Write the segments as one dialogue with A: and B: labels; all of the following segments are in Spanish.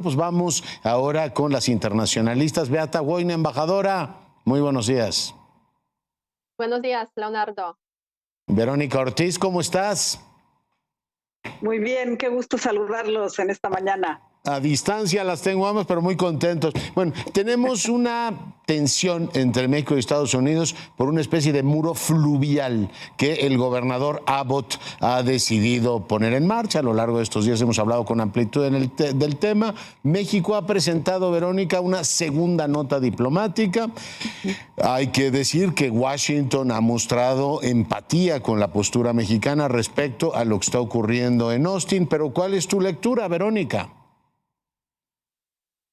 A: Pues vamos ahora con las internacionalistas. Beata Woine, embajadora, muy buenos días.
B: Buenos días, Leonardo.
A: Verónica Ortiz, ¿cómo estás?
C: Muy bien, qué gusto saludarlos en esta mañana.
A: A distancia las tengo ambas, pero muy contentos. Bueno, tenemos una tensión entre México y Estados Unidos por una especie de muro fluvial que el gobernador Abbott ha decidido poner en marcha. A lo largo de estos días hemos hablado con amplitud del tema. México ha presentado, Verónica, una segunda nota diplomática. Hay que decir que Washington ha mostrado empatía con la postura mexicana respecto a lo que está ocurriendo en Austin. Pero ¿cuál es tu lectura, Verónica?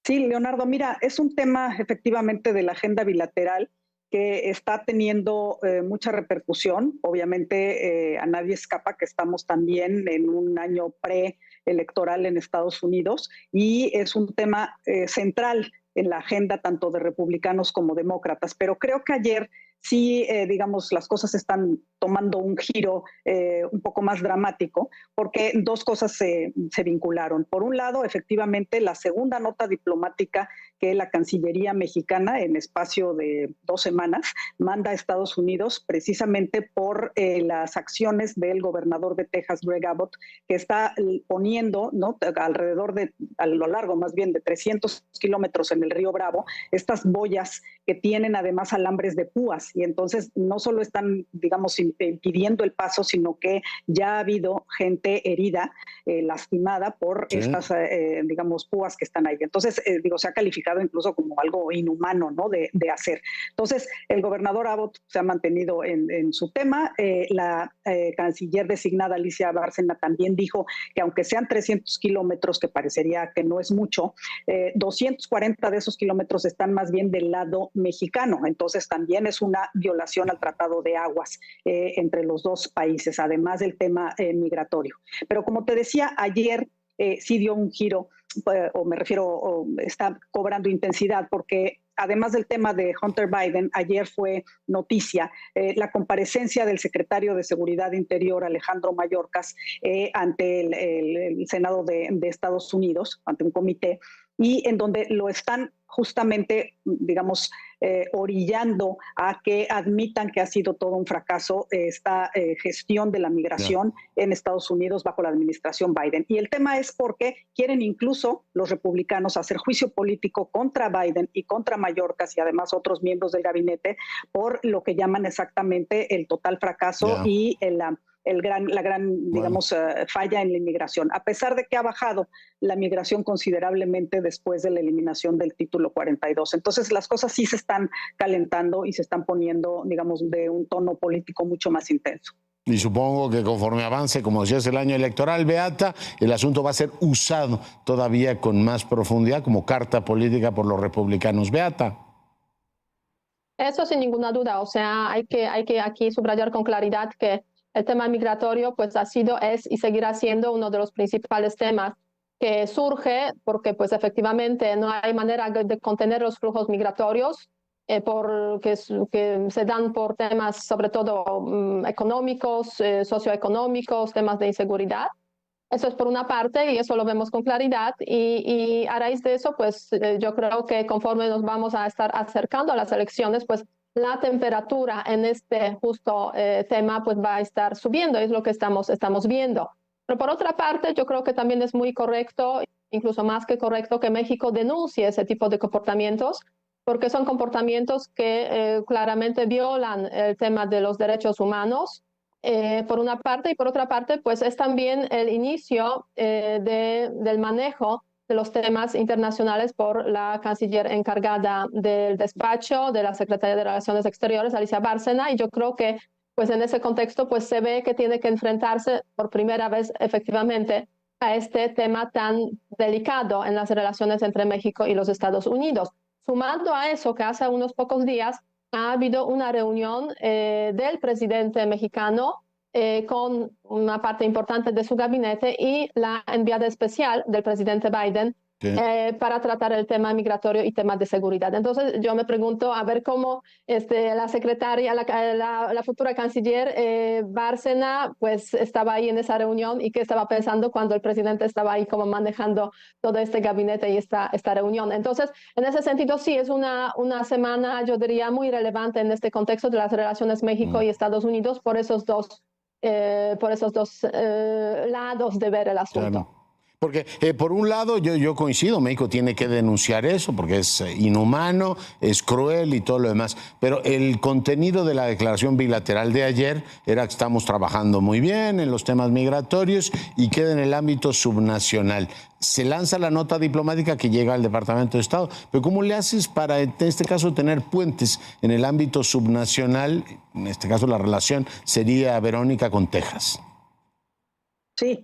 C: Sí, Leonardo, mira, es un tema efectivamente de la agenda bilateral que está teniendo mucha repercusión. Obviamente a nadie escapa que estamos también en un año preelectoral en Estados Unidos y es un tema central en la agenda tanto de republicanos como demócratas. Pero creo que ayer sí, digamos, las cosas están tomando un giro un poco más dramático, porque dos cosas se vincularon. Por un lado, efectivamente, la segunda nota diplomática que la Cancillería mexicana, en espacio de 2 semanas, manda a Estados Unidos precisamente por las acciones del gobernador de Texas, Greg Abbott, que está poniendo, ¿no?, a lo largo más bien de 300 kilómetros en el río Bravo, estas boyas que tienen además alambres de púas, y entonces no solo están, digamos, impidiendo el paso, sino que ya ha habido gente herida, lastimada por estas, digamos, púas que están ahí. Entonces, se ha calificado incluso como algo inhumano, ¿no?, de hacer. Entonces, el gobernador Abbott se ha mantenido en su tema. La canciller designada Alicia Bárcena también dijo que aunque sean 300 kilómetros, que parecería que no es mucho, 240 de esos kilómetros están más bien del lado mexicano. Entonces, también es una violación al Tratado de Aguas entre los dos países, además del tema migratorio. Pero como te decía, ayer sí dio un giro, está cobrando intensidad, porque además del tema de Hunter Biden, ayer fue noticia la comparecencia del secretario de Seguridad Interior, Alejandro Mayorkas, ante el Senado de Estados Unidos, ante un comité, y en donde lo están justamente, digamos, orillando a que admitan que ha sido todo un fracaso esta gestión de la migración en Estados Unidos bajo la administración Biden. Y el tema es porque quieren incluso los republicanos hacer juicio político contra Biden y contra Mayorkas y además otros miembros del gabinete por lo que llaman exactamente el total fracaso y la gran, digamos, falla en la inmigración, a pesar de que ha bajado la migración considerablemente después de la eliminación del título 42. Entonces, las cosas sí se están calentando y se están poniendo, digamos, de un tono político mucho más intenso.
A: Y supongo que conforme avance, como decías, el año electoral, Beata, el asunto va a ser usado todavía con más profundidad como carta política por los republicanos. Beata.
B: Eso sin ninguna duda. O sea, hay que aquí subrayar con claridad que el tema migratorio pues ha sido, es y seguirá siendo uno de los principales temas que surge porque pues efectivamente no hay manera de contener los flujos migratorios que se dan por temas sobre todo económicos, socioeconómicos, temas de inseguridad. Eso es por una parte y eso lo vemos con claridad y a raíz de eso pues yo creo que conforme nos vamos a estar acercando a las elecciones pues la temperatura en este justo tema pues va a estar subiendo, es lo que estamos viendo. Pero por otra parte, yo creo que también es muy correcto, incluso más que correcto, que México denuncie ese tipo de comportamientos, porque son comportamientos que claramente violan el tema de los derechos humanos, por una parte, y por otra parte, pues es también el inicio del manejo de los temas internacionales por la canciller encargada del despacho de la Secretaría de Relaciones Exteriores, Alicia Bárcena, y yo creo que pues en ese contexto pues se ve que tiene que enfrentarse por primera vez efectivamente a este tema tan delicado en las relaciones entre México y los Estados Unidos. Sumando a eso que hace unos pocos días ha habido una reunión del presidente mexicano con una parte importante de su gabinete y la enviada especial del presidente Biden
A: Sí.
B: Para tratar el tema migratorio y temas de seguridad. Entonces yo me pregunto a ver cómo la secretaria, la futura canciller Bárcena, pues estaba ahí en esa reunión y qué estaba pensando cuando el presidente estaba ahí como manejando todo este gabinete y esta reunión. Entonces, en ese sentido sí es una semana, yo diría, muy relevante en este contexto de las relaciones México y Estados Unidos por esos dos lados de ver el asunto.
A: Claro. Porque por un lado yo coincido, México tiene que denunciar eso porque es inhumano, es cruel y todo lo demás, pero el contenido de la declaración bilateral de ayer era que estamos trabajando muy bien en los temas migratorios y queda en el ámbito subnacional. Se lanza la nota diplomática que llega al Departamento de Estado, pero ¿cómo le haces para, en este caso, tener puentes en el ámbito subnacional? En este caso la relación sería Verónica con Texas.
C: Sí.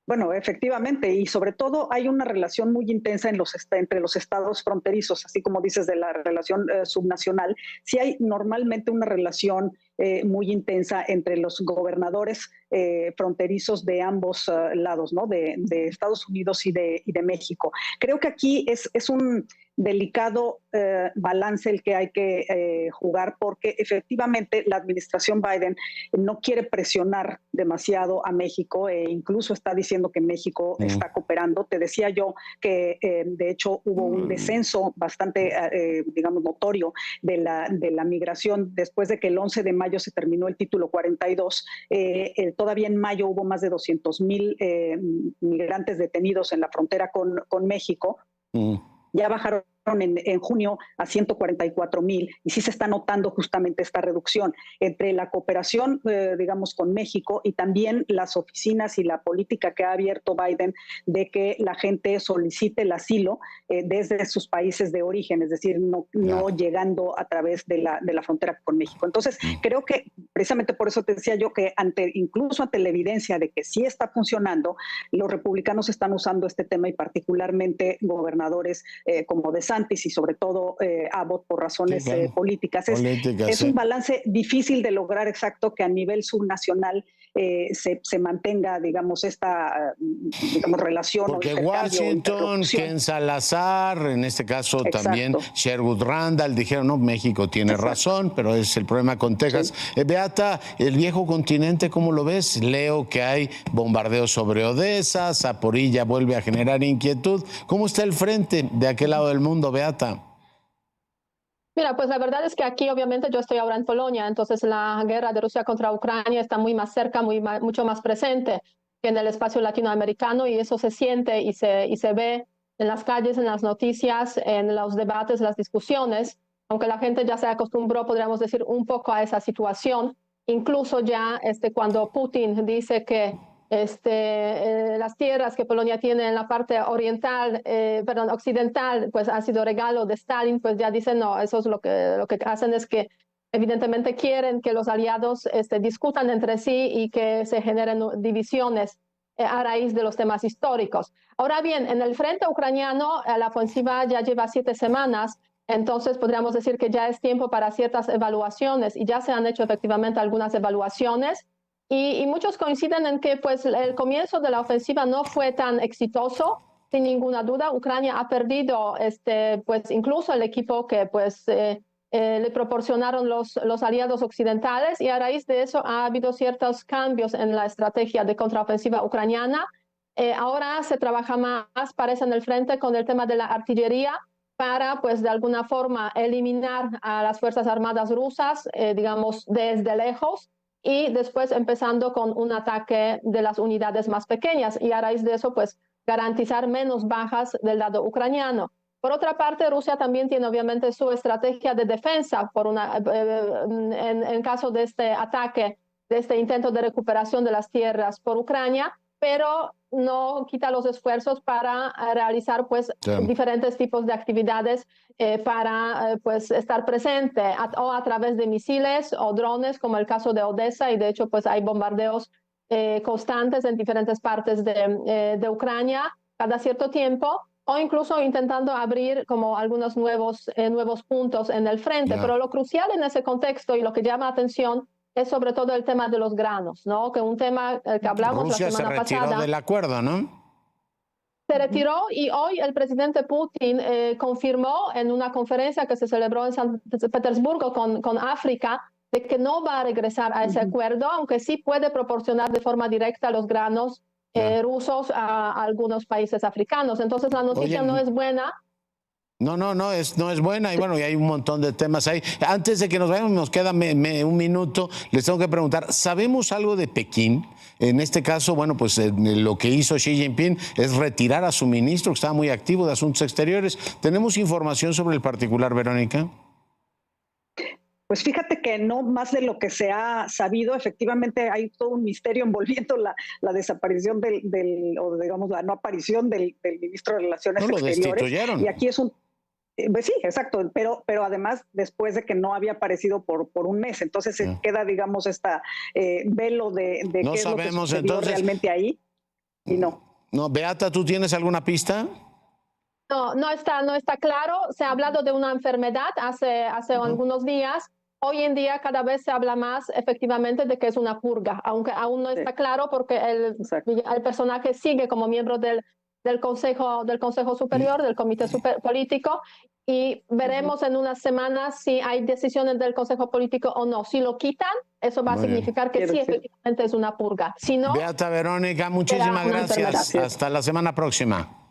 C: Bueno, efectivamente, y sobre todo hay una relación muy intensa entre los estados fronterizos, así como dices de la relación subnacional. Sí hay normalmente una relación muy intensa entre los gobernadores fronterizos de ambos lados, ¿no? De Estados Unidos y de México. Creo que aquí es un delicado balance el que hay que jugar, porque efectivamente la administración Biden no quiere presionar demasiado a México e incluso está diciendo que México está cooperando. Te decía yo que de hecho hubo un descenso bastante, digamos, notorio de la migración después de que el 11 de mayo se terminó el título 42. Todavía en mayo hubo más de 200,000 migrantes detenidos en la frontera con México. Ya bajaron en junio a 144,000 y sí se está notando justamente esta reducción entre la cooperación, digamos, con México y también las oficinas y la política que ha abierto Biden de que la gente solicite el asilo desde sus países de origen, es decir, no llegando a través de la frontera con México. Entonces, creo que precisamente por eso te decía yo que incluso ante la evidencia de que sí está funcionando, los republicanos están usando este tema y particularmente gobernadores como DeSantis y sobre todo Abbott por razones políticas. Es un balance difícil de lograr exacto que a nivel subnacional se mantenga, digamos, esta relación.
A: Porque Washington, Ken Salazar, en este caso también Sherwood Randall, dijeron, no, México tiene razón, pero es el problema con Texas. Sí. Beata, el viejo continente, ¿cómo lo ves? Leo que hay bombardeos sobre Odessa, Zaporilla vuelve a generar inquietud. ¿Cómo está el frente de aquel lado del mundo, Beata?
B: Mira, pues la verdad es que aquí obviamente yo estoy ahora en Polonia, entonces la guerra de Rusia contra Ucrania está muy más cerca, mucho más presente que en el espacio latinoamericano y eso se siente y se ve en las calles, en las noticias, en los debates, las discusiones, aunque la gente ya se acostumbró, podríamos decir, un poco a esa situación, incluso ya cuando Putin dice que las tierras que Polonia tiene en la parte occidental, pues ha sido regalo de Stalin, pues ya dicen, no, eso es lo que hacen es que evidentemente quieren que los aliados discutan entre sí y que se generen divisiones a raíz de los temas históricos. Ahora bien, en el frente ucraniano, la ofensiva ya lleva 7 semanas, entonces podríamos decir que ya es tiempo para ciertas evaluaciones y ya se han hecho efectivamente algunas evaluaciones. Y muchos coinciden en que pues, el comienzo de la ofensiva no fue tan exitoso, sin ninguna duda. Ucrania ha perdido pues, incluso el equipo que pues, le proporcionaron los aliados occidentales y a raíz de eso ha habido ciertos cambios en la estrategia de contraofensiva ucraniana. Ahora se trabaja más, parece en el frente, con el tema de la artillería para, pues, de alguna forma eliminar a las Fuerzas Armadas rusas, digamos, desde lejos. Y después empezando con un ataque de las unidades más pequeñas y a raíz de eso pues garantizar menos bajas del lado ucraniano. Por otra parte, Rusia también tiene obviamente su estrategia de defensa en caso de este ataque, de este intento de recuperación de las tierras por Ucrania, pero no quita los esfuerzos para realizar pues diferentes tipos de actividades para pues estar presente o a través de misiles o drones como el caso de Odessa y de hecho pues hay bombardeos constantes en diferentes partes de Ucrania cada cierto tiempo o incluso intentando abrir como algunos nuevos puntos en el frente. Pero lo crucial en ese contexto y lo que llama atención es sobre todo el tema de los granos, ¿no? Que un tema que hablamos
A: Rusia
B: la semana pasada.
A: Rusia se retiró del acuerdo, ¿no?
B: se retiró y hoy el presidente Putin confirmó en una conferencia que se celebró en San Petersburgo con África de que no va a regresar a ese acuerdo, aunque sí puede proporcionar de forma directa los granos rusos a algunos países africanos. Entonces la noticia no es buena.
A: No es buena y bueno, y hay un montón de temas ahí. Antes de que nos vayamos, nos queda un minuto, les tengo que preguntar, ¿sabemos algo de Pekín? En este caso, bueno, pues lo que hizo Xi Jinping es retirar a su ministro, que estaba muy activo de Asuntos Exteriores. ¿Tenemos información sobre el particular, Verónica?
C: Pues fíjate que no más de lo que se ha sabido, efectivamente hay todo un misterio envolviendo la desaparición o digamos la no aparición del ministro de Relaciones Exteriores.
A: Lo destituyeron.
C: Y aquí es un... Pues sí, exacto, pero además después de que no había aparecido por un mes, entonces se queda, digamos, esta velo de
A: no
C: qué
A: sabemos,
C: es lo que sucedió
A: entonces,
C: realmente ahí, y no.
A: No, Beata, ¿tú tienes alguna pista?
B: No está claro. Se ha hablado de una enfermedad hace algunos días. Hoy en día cada vez se habla más efectivamente de que es una purga, aunque aún no está claro porque el personaje sigue como miembro del Consejo Superior, del Comité Político, y veremos en unas semanas si hay decisiones del Consejo Político o no. Si lo quitan, eso va a significar que sí, efectivamente es una purga. Si no,
A: Beata, Verónica, muchísimas gracias. Hasta la semana próxima.